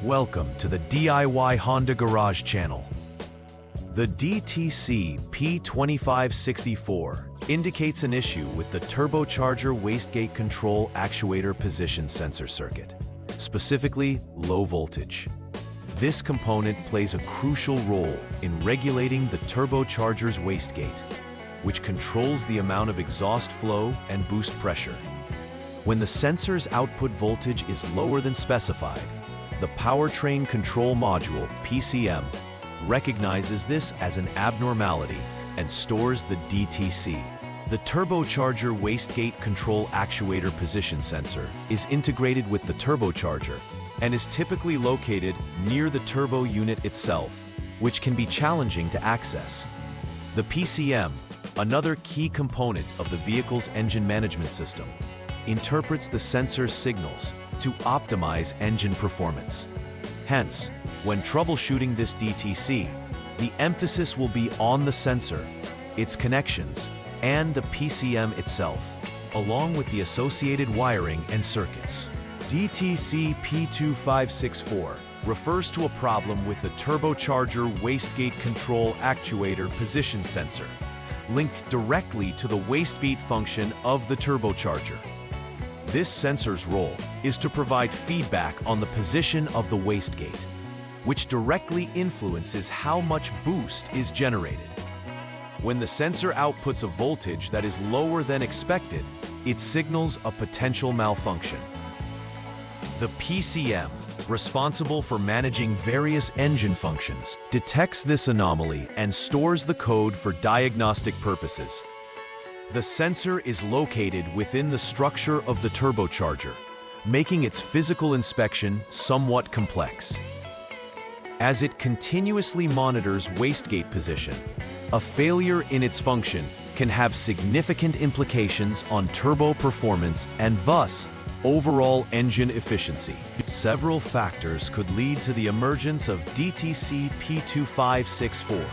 Welcome to the DIY Honda Garage channel. The DTC P2564 indicates an issue with the Turbocharger Wastegate Control Actuator Position Sensor circuit, specifically low voltage. This component plays a crucial role in regulating the turbocharger's wastegate, which controls the amount of exhaust flow and boost pressure. When the sensor's output voltage is lower than specified, the Powertrain Control Module, PCM, recognizes this as an abnormality and stores the DTC. The Turbocharger Wastegate Control Actuator Position Sensor is integrated with the turbocharger and is typically located near the turbo unit itself, which can be challenging to access. The PCM, another key component of the vehicle's engine management system, interprets the sensor's signals to optimize engine performance. Hence, when troubleshooting this DTC, the emphasis will be on the sensor, its connections, and the PCM itself, along with the associated wiring and circuits. DTC P2564 refers to a problem with the Turbocharger Wastegate Control Actuator Position Sensor, linked directly to the wastegate function of the turbocharger. This sensor's role is to provide feedback on the position of the wastegate, which directly influences how much boost is generated. When the sensor outputs a voltage that is lower than expected, it signals a potential malfunction. The PCM, responsible for managing various engine functions, detects this anomaly and stores the code for diagnostic purposes. The sensor is located within the structure of the turbocharger, making its physical inspection somewhat complex. As it continuously monitors wastegate position, a failure in its function can have significant implications on turbo performance and thus overall engine efficiency. Several factors could lead to the emergence of DTC P2564.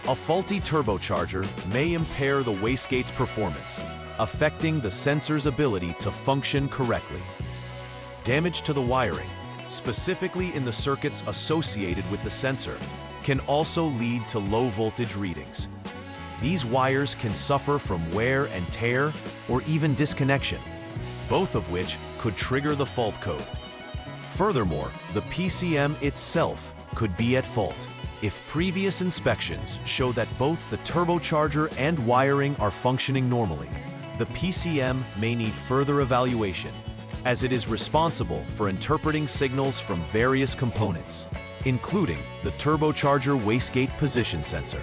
A faulty turbocharger may impair the wastegate's performance, affecting the sensor's ability to function correctly. Damage to the wiring, specifically in the circuits associated with the sensor, can also lead to low voltage readings. These wires can suffer from wear and tear or even disconnection, both of which could trigger the fault code. Furthermore, the PCM itself could be at fault. If previous inspections show that both the turbocharger and wiring are functioning normally, the PCM may need further evaluation, as it is responsible for interpreting signals from various components, including the turbocharger wastegate position sensor.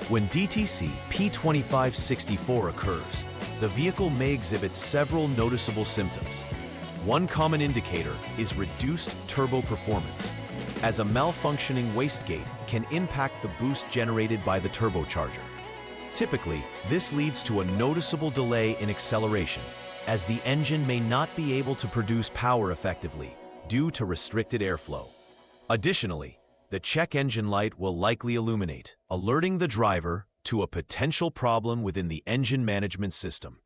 When DTC P2564 occurs, the vehicle may exhibit several noticeable symptoms. One common indicator is reduced turbo performance, as a malfunctioning wastegate can impact the boost generated by the turbocharger. Typically, this leads to a noticeable delay in acceleration, as the engine may not be able to produce power effectively due to restricted airflow. Additionally, the check engine light will likely illuminate, alerting the driver to a potential problem within the engine management system.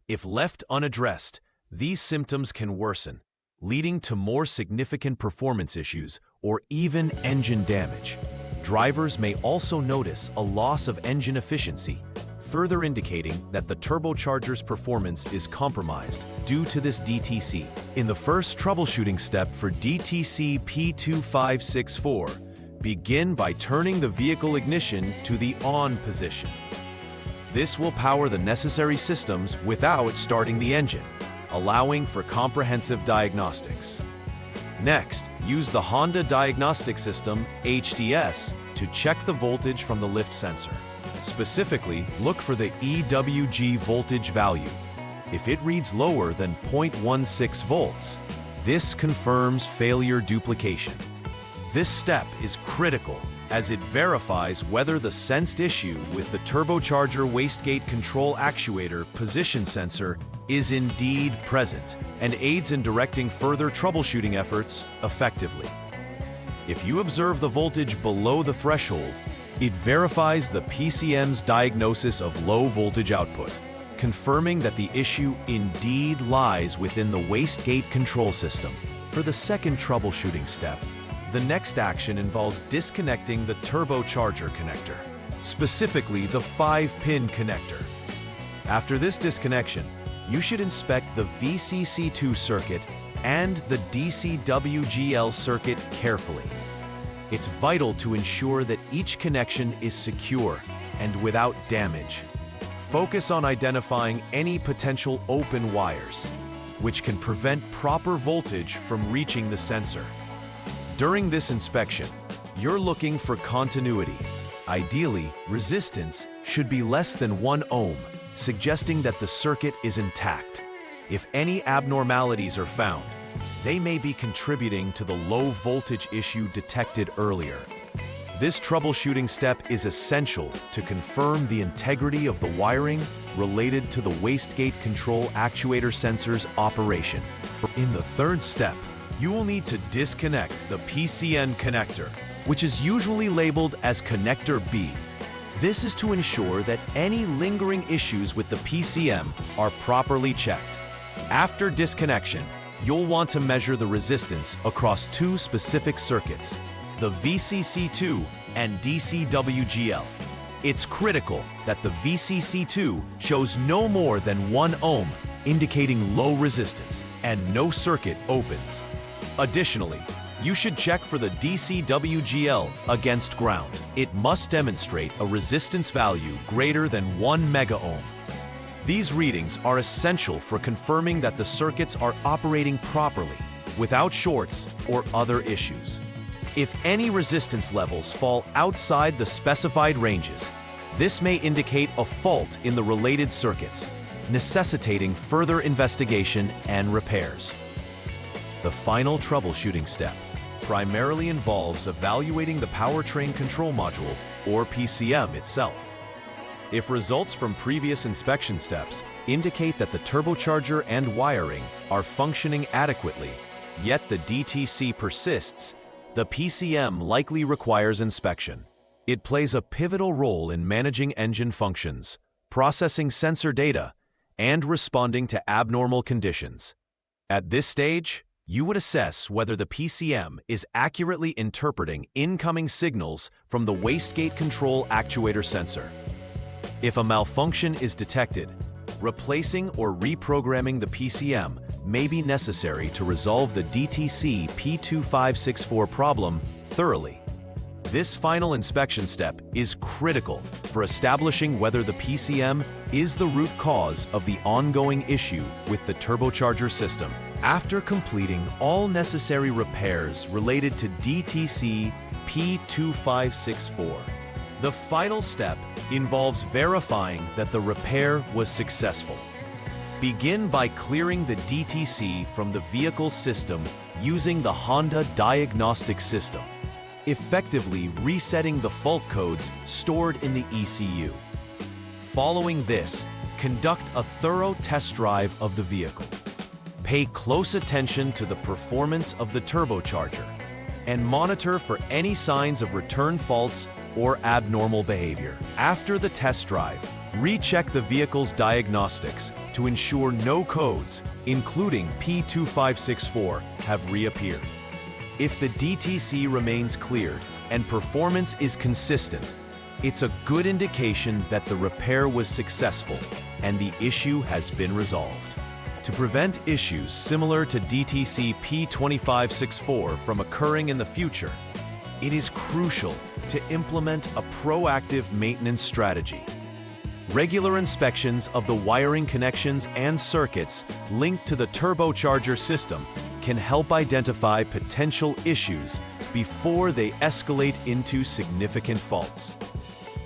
If left unaddressed, these symptoms can worsen, leading to more significant performance issues or even engine damage. Drivers may also notice a loss of engine efficiency, further indicating that the turbocharger's performance is compromised due to this DTC. In the first troubleshooting step for DTC P2564, begin by turning the vehicle ignition to the on position. This will power the necessary systems without starting the engine, allowing for comprehensive diagnostics. Next, use the Honda Diagnostic System, HDS, to check the voltage from the lift sensor. Specifically, look for the EWG voltage value. If it reads lower than 0.16 volts, this confirms failure duplication. This step is critical as it verifies whether the sensed issue with the turbocharger wastegate control actuator position sensor is indeed present and aids in directing further troubleshooting efforts effectively. If you observe the voltage below the threshold, it verifies the PCM's diagnosis of low voltage output, confirming that the issue indeed lies within the wastegate control system. For the second troubleshooting step, The next action involves disconnecting the turbocharger connector, specifically the 5-pin connector. After this disconnection, you should inspect the VCC2 circuit and the DCWGL circuit carefully. It's vital to ensure that each connection is secure and without damage. Focus on identifying any potential open wires, which can prevent proper voltage from reaching the sensor. During this inspection, you're looking for continuity. Ideally, resistance should be less than 1 ohm, suggesting that the circuit is intact. If any abnormalities are found, they may be contributing to the low voltage issue detected earlier. This troubleshooting step is essential to confirm the integrity of the wiring related to the wastegate control actuator sensor's operation. In the third step, you will need to disconnect the PCN connector, which is usually labeled as connector B. This is to ensure that any lingering issues with the PCM are properly checked. After disconnection, you'll want to measure the resistance across 2 specific circuits, the VCC2 and DCWGL. It's critical that the VCC2 shows no more than 1 ohm, indicating low resistance, and no circuit opens. Additionally, you should check for the DCWGL against ground. It must demonstrate a resistance value greater than 1 megaohm. These readings are essential for confirming that the circuits are operating properly, without shorts or other issues. If any resistance levels fall outside the specified ranges, this may indicate a fault in the related circuits, necessitating further investigation and repairs. The final troubleshooting step primarily involves evaluating the powertrain control module, or PCM, itself. If results from previous inspection steps indicate that the turbocharger and wiring are functioning adequately, yet the DTC persists, the PCM likely requires inspection. It plays a pivotal role in managing engine functions, processing sensor data, and responding to abnormal conditions. At this stage, you would assess whether the PCM is accurately interpreting incoming signals from the wastegate control actuator sensor. If a malfunction is detected, replacing or reprogramming the PCM may be necessary to resolve the DTC P2564 problem thoroughly. This final inspection step is critical for establishing whether the PCM is the root cause of the ongoing issue with the turbocharger system. After completing all necessary repairs related to DTC P2564, the final step involves verifying that the repair was successful. Begin by clearing the DTC from the vehicle system using the Honda Diagnostics system, effectively resetting the fault codes stored in the ECU. Following this, conduct a thorough test drive of the vehicle. Pay close attention to the performance of the turbocharger and monitor for any signs of return faults or abnormal behavior. After the test drive, recheck the vehicle's diagnostics to ensure no codes, including P2564, have reappeared. If the DTC remains cleared and performance is consistent, it's a good indication that the repair was successful and the issue has been resolved. To prevent issues similar to DTC P2564 from occurring in the future, it is crucial to implement a proactive maintenance strategy. Regular inspections of the wiring connections and circuits linked to the turbocharger system can help identify potential issues before they escalate into significant faults.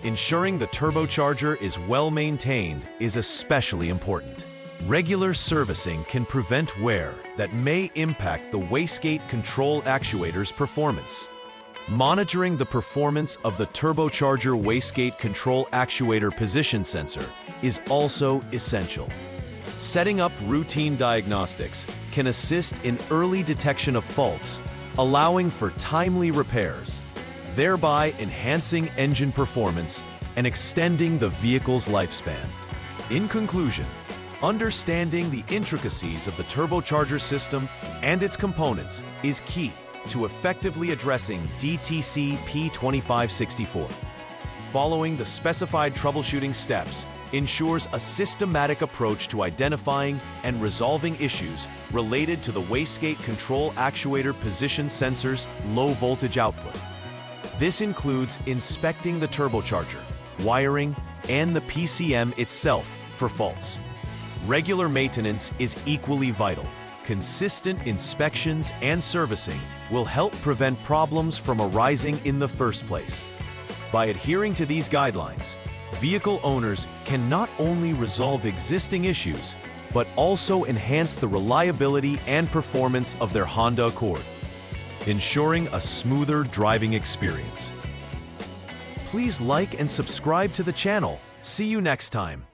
Ensuring the turbocharger is well maintained is especially important. Regular servicing can prevent wear that may impact the wastegate control actuator's performance. Monitoring the performance of the turbocharger wastegate control actuator position sensor is also essential. Setting up routine diagnostics can assist in early detection of faults, allowing for timely repairs, thereby enhancing engine performance and extending the vehicle's lifespan. In conclusion, understanding the intricacies of the turbocharger system and its components is key to effectively addressing DTC P2564. Following the specified troubleshooting steps ensures a systematic approach to identifying and resolving issues related to the wastegate control actuator position sensor's low voltage output. This includes inspecting the turbocharger, wiring, and the PCM itself for faults. Regular maintenance is equally vital. Consistent inspections and servicing will help prevent problems from arising in the first place. By adhering to these guidelines, vehicle owners can not only resolve existing issues, but also enhance the reliability and performance of their Honda Accord, ensuring a smoother driving experience. Please like and subscribe to the channel. See you next time.